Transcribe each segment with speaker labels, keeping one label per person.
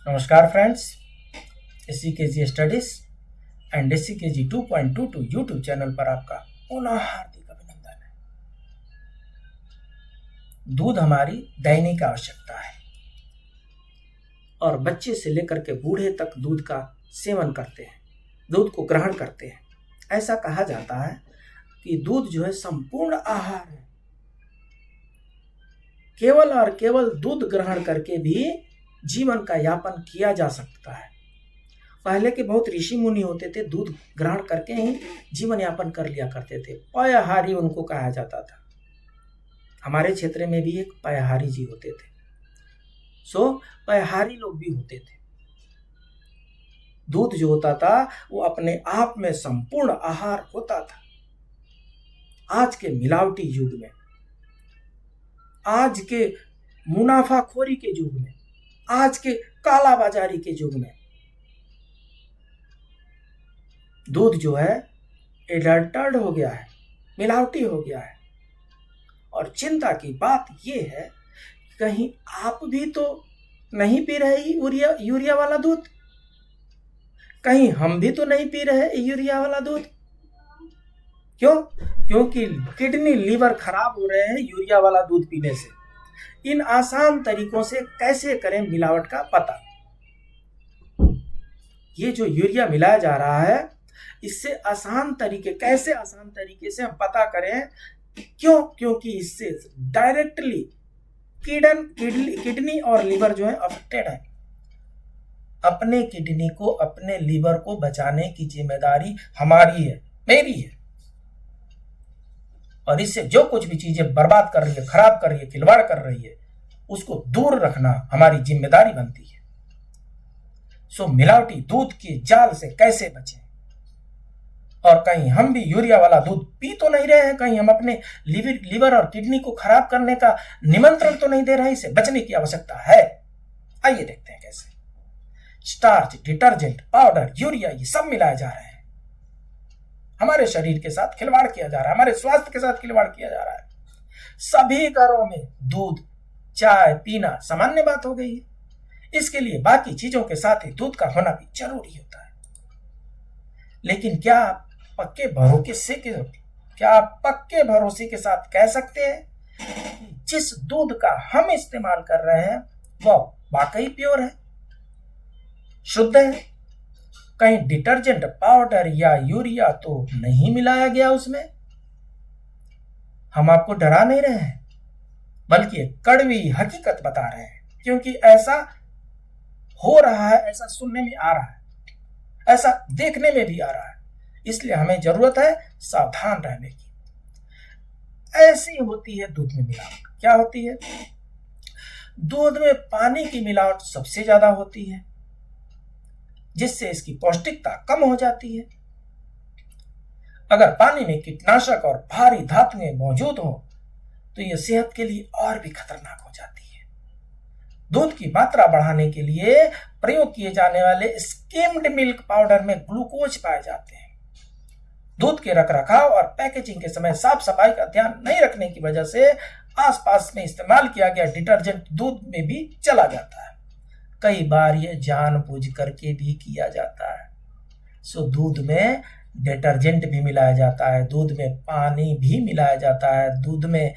Speaker 1: नमस्कार friends, SCKG studies and SCKG 2.22 YouTube channel पर आपका पुनः हार्दिक अभिनंदन है। दूध हमारी दैनिक आवश्यकता है और बच्चे से लेकर के बूढ़े तक दूध का सेवन करते हैं, दूध को ग्रहण करते हैं। ऐसा कहा जाता है कि दूध जो है संपूर्ण आहार है। केवल और केवल दूध ग्रहण करके भी जीवन का यापन किया जा सकता है। पहले के बहुत ऋषि मुनि होते थे, दूध ग्रहण करके ही जीवन यापन कर लिया करते थे। पयहारी उनको कहा जाता था। हमारे क्षेत्र में भी एक पयहारी जी होते थे। पयहारी लोग भी होते थे। दूध जो होता था वो अपने आप में संपूर्ण आहार होता था। आज के मिलावटी युग में, आज के मुनाफाखोरी के युग में, आज के काला बाजारी के युग में दूध जो है एडल्टर्ड हो गया है, मिलावटी हो गया है। और चिंता की बात यह है, कहीं आप भी तो नहीं पी रहे यूरिया वाला दूध, कहीं हम भी तो नहीं पी रहे यूरिया वाला दूध। क्यों? क्योंकि किडनी लीवर खराब हो रहे हैं यूरिया वाला दूध पीने से। इन आसान तरीकों से कैसे करें मिलावट का पता। ये जो यूरिया मिलाया जा रहा है, इससे आसान तरीके से हम पता करें। क्यों? क्योंकि इससे डायरेक्टली किडनी और लीवर जो है अफेक्टेड है। अपने किडनी को, अपने लीवर को बचाने की जिम्मेदारी हमारी है, मेरी है। और इससे जो कुछ भी चीजें बर्बाद कर रही है, खराब कर रही है, खिलवाड़ कर रही है, उसको दूर रखना हमारी जिम्मेदारी बनती है। मिलावटी दूध के जाल से कैसे बचें? और कहीं हम भी यूरिया वाला दूध पी तो नहीं रहे हैं, कहीं हम अपने लीवर और किडनी को खराब करने का निमंत्रण तो नहीं दे रहे हैं। इससे बचने की आवश्यकता है। आइए देखते हैं कैसे। स्टार्च, डिटर्जेंट, पाउडर, यूरिया, ये सब मिलाए जा रहे हैं। हमारे शरीर के साथ खिलवाड़ किया जा रहा है, हमारे स्वास्थ्य के साथ खिलवाड़ किया जा रहा है। सभी घरों में दूध, चाय पीना सामान्य बात हो गई है। इसके लिए बाकी चीजों के साथ ही दूध का होना भी जरूरी होता है। लेकिन क्या आप पक्के भरोसे के साथ कह सकते हैं कि जिस दूध का हम इस्तेमाल कर रहे हैं वह वाकई प्योर है, शुद्ध है? कहीं डिटर्जेंट, पाउडर या यूरिया तो नहीं मिलाया गया उसमें? हम आपको डरा नहीं रहे हैं, बल्कि एक कड़वी हकीकत बता रहे हैं। क्योंकि ऐसा हो रहा है, ऐसा सुनने में आ रहा है, ऐसा देखने में भी आ रहा है। इसलिए हमें जरूरत है सावधान रहने की। ऐसी होती है दूध में मिलावट। क्या होती है? दूध में पानी की मिलावट सबसे ज्यादा होती है, जिससे इसकी पौष्टिकता कम हो जाती है। अगर पानी में कीटनाशक और भारी धातुएं मौजूद हो तो यह सेहत के लिए और भी खतरनाक हो जाती है। दूध की मात्रा बढ़ाने के लिए प्रयोग किए जाने वाले स्किम्ड मिल्क पाउडर में ग्लूकोज पाए जाते हैं। दूध के रखरखाव और पैकेजिंग के समय साफ सफाई का ध्यान नहीं रखने की वजह से आसपास में इस्तेमाल किया गया डिटर्जेंट दूध में भी चला जाता है। कई बार यह जानबूझ करके भी किया जाता है। दूध में डिटर्जेंट भी मिलाया जाता है, दूध में पानी भी मिलाया जाता है, दूध में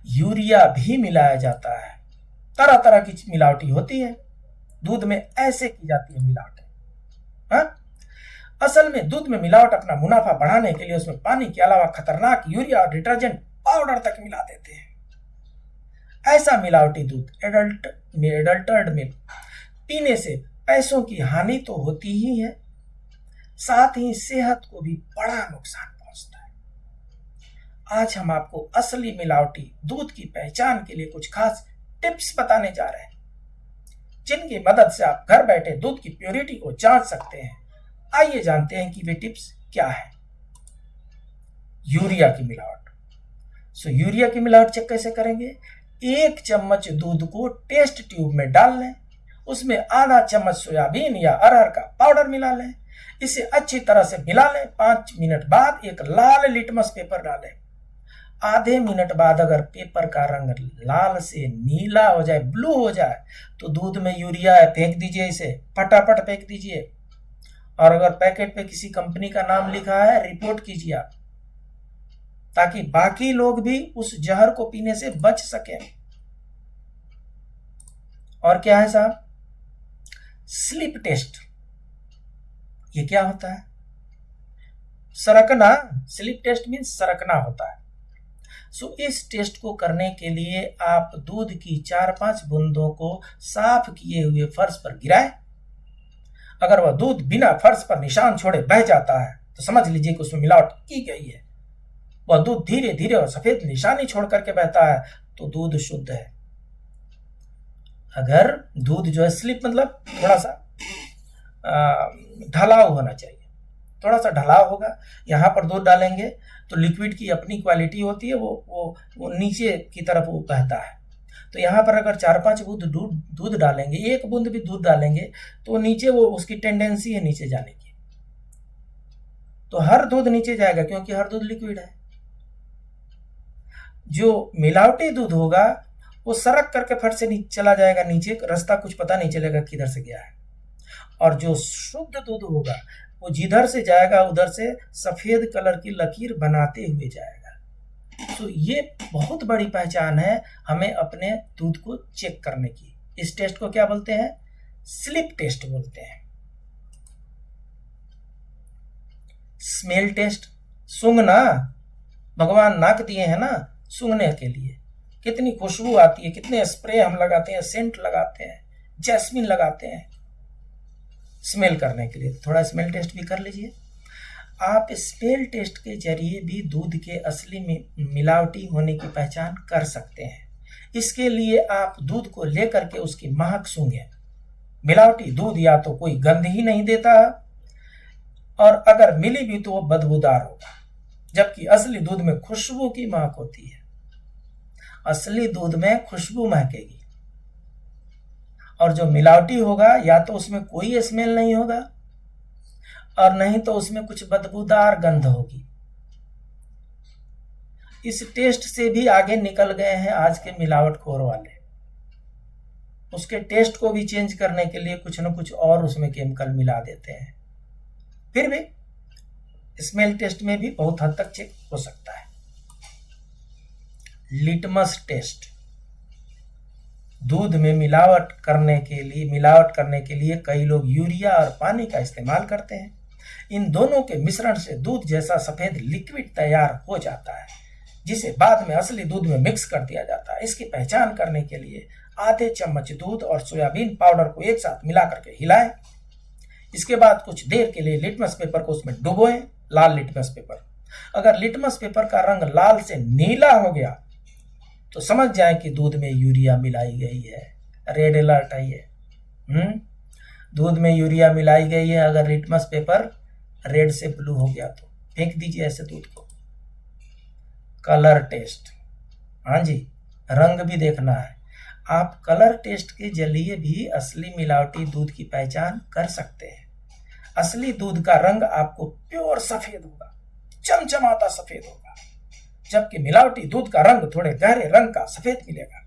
Speaker 1: यूरिया भी मिलाया जाता है। तरह तरह की मिलावटी होती है। दूध में ऐसे की जाती है मिलावटें। हाँ? असल में दूध में मिलावट अपना मुनाफा बढ़ाने के लिए उसमें पानी के अलावा खतरनाक यूरिया और डिटर्जेंट पाउडर तक मिला देते हैं। ऐसा मिलावटी दूध, एडल्टर्ड मिल्क, पीने से पैसों की हानि तो होती ही है, साथ ही सेहत को भी बड़ा नुकसान पहुंचता है। आज हम आपको असली मिलावटी दूध की पहचान के लिए कुछ खास टिप्स बताने जा रहे हैं, जिनकी मदद से आप घर बैठे दूध की प्योरिटी को जांच सकते हैं। आइए जानते हैं कि वे टिप्स क्या है। यूरिया की मिलावट। यूरिया की मिलावट चेक कैसे करेंगे? 1 चम्मच दूध को टेस्ट ट्यूब में डाल लें, उसमें आधा चम्मच सोयाबीन या अरहर का पाउडर मिला लें। इसे अच्छी तरह से मिला लें। 5 मिनट बाद एक लाल लिटमस पेपर डालें आधे मिनट बाद अगर पेपर का रंग लाल से नीला हो जाए, ब्लू हो जाए, तो दूध में यूरिया है, फेंक दीजिए, इसे फटाफट फेंक दीजिए। और अगर पैकेट पे किसी कंपनी का नाम लिखा है, रिपोर्ट कीजिए आप, ताकि बाकी लोग भी उस जहर को पीने से बच सके। और क्या है साहब? Slip test. ये क्या होता है? सरकना। स्लिप टेस्ट मीन सरकना होता है। सो इस टेस्ट को करने के लिए आप दूध की 4-5 बूंदों को साफ किए हुए फर्श पर गिराएं। अगर वह दूध बिना फर्श पर निशान छोड़े बह जाता है तो समझ लीजिए कि उसमें मिलावट की गई है। वह दूध धीरे धीरे और सफेद निशानी छोड़ करके बहता है तो दूध शुद्ध है। अगर दूध जो है स्लिप मतलब थोड़ा सा ढलाव होना चाहिए, थोड़ा सा ढलाव होगा, यहाँ पर दूध डालेंगे तो लिक्विड की अपनी क्वालिटी होती है, वो नीचे की तरफ वो बहता है। तो यहाँ पर अगर 4-5 बूंद दूध डालेंगे, 1 बूंद भी दूध डालेंगे तो नीचे वो उसकी टेंडेंसी है नीचे जाने की, तो हर दूध नीचे जाएगा क्योंकि हर दूध लिक्विड है। जो मिलावटी दूध होगा वो सरक करके फट से चला जाएगा नीचे, रास्ता कुछ पता नहीं चलेगा किधर से गया है। और जो शुद्ध दूध होगा वो जिधर से जाएगा उधर से सफेद कलर की लकीर बनाते हुए जाएगा। तो ये बहुत बड़ी पहचान है हमें अपने दूध को चेक करने की। इस टेस्ट को क्या बोलते हैं? स्लिप टेस्ट बोलते हैं। स्मेल टेस्ट, सूंघना। भगवान नाक दिए हैं ना सूंघने के लिए, कितनी खुशबू आती है, कितने स्प्रे हम लगाते हैं, सेंट लगाते हैं, जैस्मिन लगाते हैं स्मेल करने के लिए। थोड़ा स्मेल टेस्ट भी कर लीजिए। आप स्मेल टेस्ट के जरिए भी दूध के असली मिलावटी होने की पहचान कर सकते हैं। इसके लिए आप दूध को लेकर के उसकी महक सूंघें। मिलावटी दूध या तो कोई गंध ही नहीं देता और अगर मिली भी तो वो बदबूदार होगा, जबकि असली दूध में खुशबू की महक होती है। असली दूध में खुशबू महकेगी और जो मिलावटी होगा या तो उसमें कोई स्मेल नहीं होगा और नहीं तो उसमें कुछ बदबूदार गंध होगी। इस टेस्ट से भी आगे निकल गए हैं आज के मिलावटखोर वाले। उसके टेस्ट को भी चेंज करने के लिए कुछ न कुछ और उसमें केमिकल मिला देते हैं। फिर भी स्मेल टेस्ट में भी बहुत हद तक चेक हो सकता है। Litmus test. दूध में मिलावट करने के लिए कई लोग यूरिया और पानी का इस्तेमाल करते हैं। इन दोनों के मिश्रण से दूध जैसा सफेद लिक्विड तैयार हो जाता है, जिसे बाद में असली दूध में मिक्स कर दिया जाता है। इसकी पहचान करने के लिए आधे चम्मच दूध और सोयाबीन पाउडर को एक साथ मिला करके हिलाएं। इसके बाद कुछ देर के लिए लिटमस पेपर को उसमें डुबोएं, लाल लिटमस पेपर। अगर लिटमस पेपर का रंग लाल से नीला हो गया तो समझ जाए कि दूध में यूरिया मिलाई गई है। रेड अलर्ट है ये। दूध में यूरिया मिलाई गई है। अगर लिटमस पेपर रेड से ब्लू हो गया तो फेंक दीजिए ऐसे दूध को। Colour test. हाँ जी, रंग भी देखना है। आप कलर टेस्ट के जरिए भी असली मिलावटी दूध की पहचान कर सकते हैं। असली दूध का रंग आपको प्योर सफेद होगा, चमचमाता सफेद होगा, जबकि मिलावटी दूध का रंग थोड़े गहरे रंग का सफेद मिलेगा।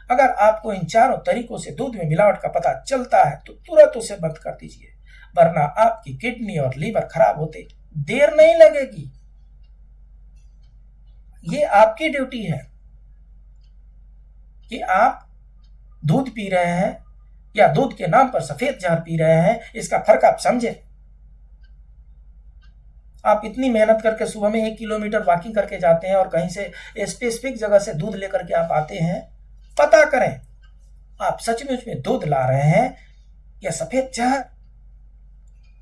Speaker 1: अगर आपको इन चारों तरीकों से दूध में मिलावट का पता चलता है तो तुरंत उसे बंद कर दीजिए, वरना आपकी किडनी और लीवर खराब होते देर नहीं लगेगी। ये आपकी ड्यूटी है कि आप दूध पी रहे हैं या दूध के नाम पर सफेद जहर पी रहे हैं, इसका फर्क आप समझें। आप इतनी मेहनत करके सुबह में 1 किलोमीटर वॉकिंग करके जाते हैं और कहीं से स्पेसिफिक जगह से दूध लेकर के आप आते हैं, पता करें आप सचमुच में दूध ला रहे हैं या सफेद जहर।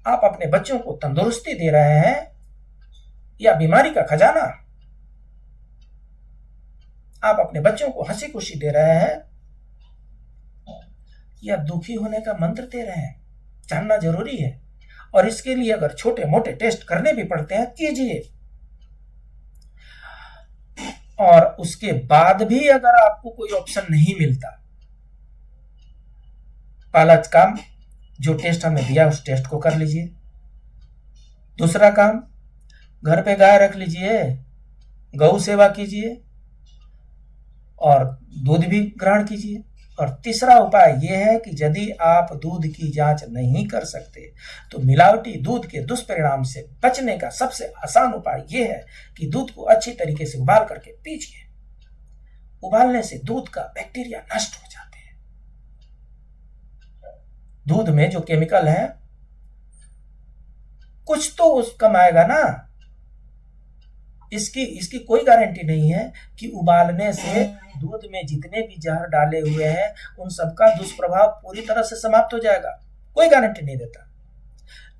Speaker 1: आप अपने बच्चों को तंदुरुस्ती दे रहे हैं या बीमारी का खजाना। आप अपने बच्चों को हंसी खुशी दे रहे हैं या दुखी होने का मंत्र दे रहे हैं, जानना जरूरी है। और इसके लिए अगर छोटे मोटे टेस्ट करने भी पड़ते हैं, कीजिए। और उसके बाद भी अगर आपको कोई ऑप्शन नहीं मिलता, पहला काम जो टेस्ट हमने दिया उस टेस्ट को कर लीजिए। दूसरा काम, घर पे गाय रख लीजिए, गौ सेवा कीजिए और दूध भी ग्रहण कीजिए। और तीसरा उपाय यह है कि यदि आप दूध की जांच नहीं कर सकते तो मिलावटी दूध के दुष्परिणाम से बचने का सबसे आसान उपाय यह है कि दूध को अच्छी तरीके से उबाल करके पीजिए। उबालने से दूध का बैक्टीरिया नष्ट हो जाते हैं। दूध में जो केमिकल है कुछ तो कम आएगा ना। इसकी कोई गारंटी नहीं है कि उबालने से दूध में जितने भी जहर डाले हुए हैं उन सबका दुष्प्रभाव पूरी तरह से समाप्त हो जाएगा, कोई गारंटी नहीं देता।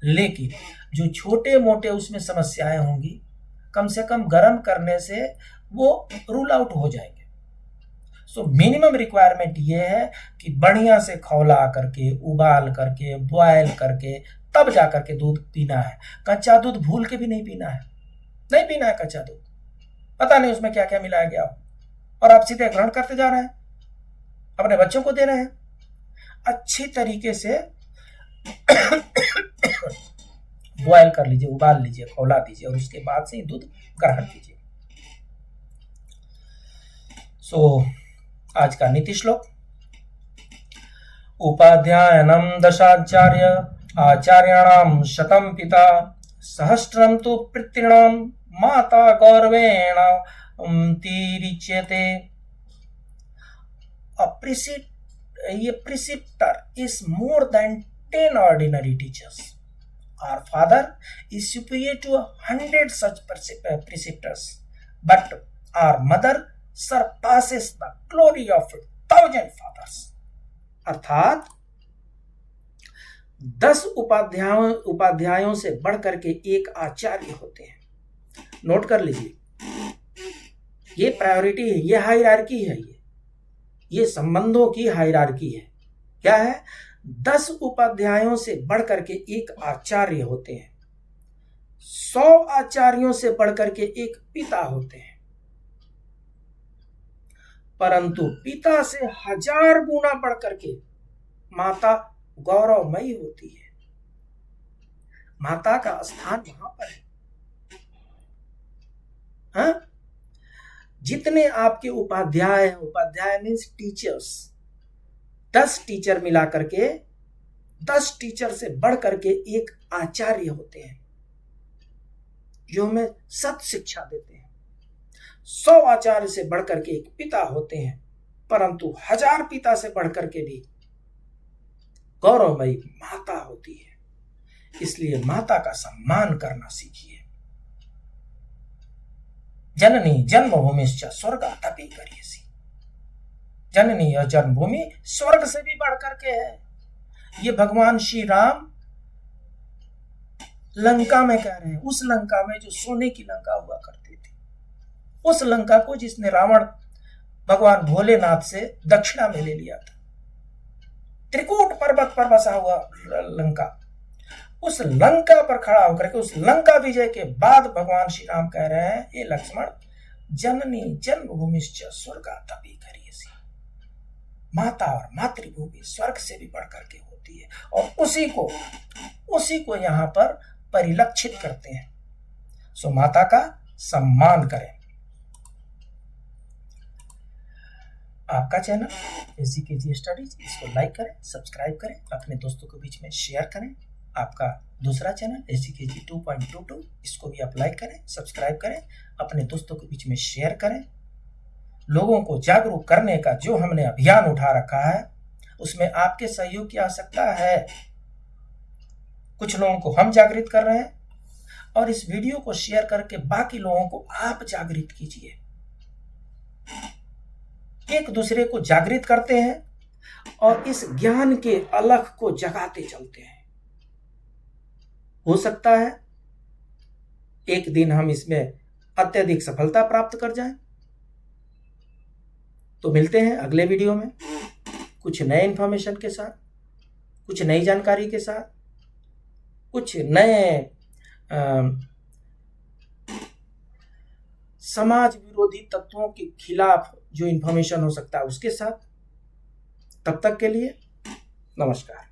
Speaker 1: लेकिन जो छोटे मोटे उसमें समस्याएं होंगी कम से कम गर्म करने से वो रूल आउट हो जाएंगे। सो मिनिमम रिक्वायरमेंट ये है कि बढ़िया से खौला करके, उबाल करके, बॉयल करके तब जा करके दूध पीना है। कच्चा दूध भूल के भी नहीं पीना है, नहीं पीना है कच्चा दूध। पता नहीं उसमें क्या क्या मिलाया गया हो और आप सीधे ग्रहण करते जा रहे हैं, अपने बच्चों को दे रहे हैं। अच्छी तरीके से बॉयल कर लीजिए, उबाल लीजिए, खौला दीजिए और उसके बाद से ही दूध ग्रहण कीजिए। सो आज का नीति श्लोक, उपाध्यायनम दशाचार्य आचार्याणाम शतम पिता सहस्त्रम तो पितॄणाम माता गौरवेण तीरिच्यते। A preceptor is more than 10 ordinary teachers. Our father is superior to 100 such preceptors, but our mother surpasses the glory of 1,000 fathers. अर्थात 10 उपाध्यायों से बढ़कर के एक आचार्य होते हैं। नोट कर लीजिए, ये प्रायोरिटी है, ये हायरार्की है, ये संबंधों की हायरार्की है। क्या है? 10 उपाध्यायों से बढ़कर के एक आचार्य होते हैं, 100 आचार्यों से बढ़कर के एक पिता होते हैं, परंतु पिता से 1000 गुना बढ़कर के माता गौरवमयी होती है। माता का स्थान वहां पर है। हाँ? जितने आपके उपाध्याय मीन्स टीचर्स, 10 टीचर मिला करके 10 टीचर से बढ़ करके एक आचार्य होते हैं जो हमें सत शिक्षा देते हैं। 100 आचार्य से बढ़कर के एक पिता होते हैं, परंतु 1000 पिता से बढ़कर के भी गौरवमयी माता होती है। इसलिए माता का सम्मान करना सीखिए। जननी जन्मभूमिश्च स्वर्गादपि करियसी। जननी और जन्मभूमि स्वर्ग से भी बढ़कर के है। ये भगवान श्री राम लंका में कह रहे हैं, उस लंका में जो सोने की लंका हुआ करती थी, उस लंका को जिसने रावण भगवान भोलेनाथ से दक्षिणा में ले लिया था, त्रिकूट पर्वत पर बसा हुआ लंका, उस लंका पर खड़ा होकर के उस लंका विजय के बाद भगवान श्री राम कह रहे हैं, ये लक्ष्मण, जननी जन्मभूमिश्च स्वर्गादपि करियसी। माता और मातृभूमि स्वर्ग से भी बढ़कर के होती है और उसी को यहाँ पर परिलक्षित करते हैं। सो माता का सम्मान करें। आपका चैनल एसजीकेजी स्टडीज, इसको लाइक करें, सब्सक्राइब करें, अपने दोस्तों के बीच में शेयर करें। आपका दूसरा चैनल एसजीकेजी 2.22, इसको भी आप लाइक करें, सब्सक्राइब करें, अपने दोस्तों के बीच में शेयर करें। लोगों को जागरूक करने का जो हमने अभियान उठा रखा है उसमें आपके सहयोग की आवश्यकता है। कुछ लोगों को हम जागृत कर रहे हैं और इस वीडियो को शेयर करके बाकी लोगों को आप जागृत कीजिए। एक दूसरे को जागृत करते हैं और इस ज्ञान के अलख को जगाते चलते हैं। हो सकता है एक दिन हम इसमें अत्यधिक सफलता प्राप्त कर जाएं। तो मिलते हैं अगले वीडियो में कुछ नए इंफॉर्मेशन के साथ, कुछ नई जानकारी के साथ, कुछ नए समाज विरोधी तत्वों के खिलाफ जो इंफॉर्मेशन हो सकता है उसके साथ। तब तक के लिए नमस्कार।